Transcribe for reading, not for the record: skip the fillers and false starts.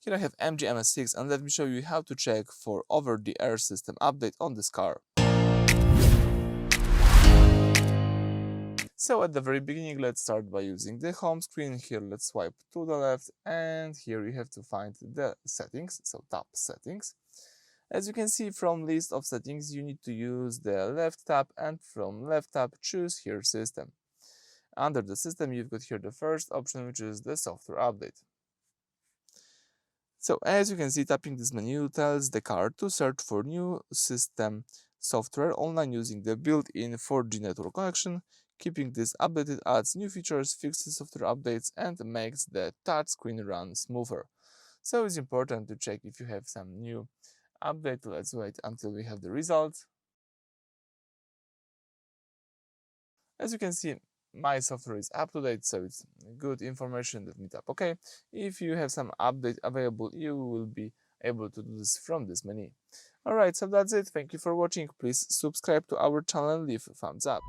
Here I have MGMS6 and let me show you how to check for over-the-air system update on this car. So at the very beginning, let's start by using the home screen. Here let's swipe to the left and here you have to find the settings, so tap settings. As you can see from list of settings, you need to use the left tab and from left tab choose here system. Under the system, you've got here the first option, which is the software update. So as you can see, tapping this menu tells the car to search for new system software online using the built-in 4G network connection. Keeping this updated adds new features, fixes software updates, and makes the touchscreen run smoother. So it's important to check if you have some new update. Let's wait until we have the results. As you can see, my software is up to date, so it's good information that meet up. Okay, if you have some update available, you will be able to do this from this menu. Alright, so that's it. Thank you for watching. Please subscribe to our channel and leave a thumbs up.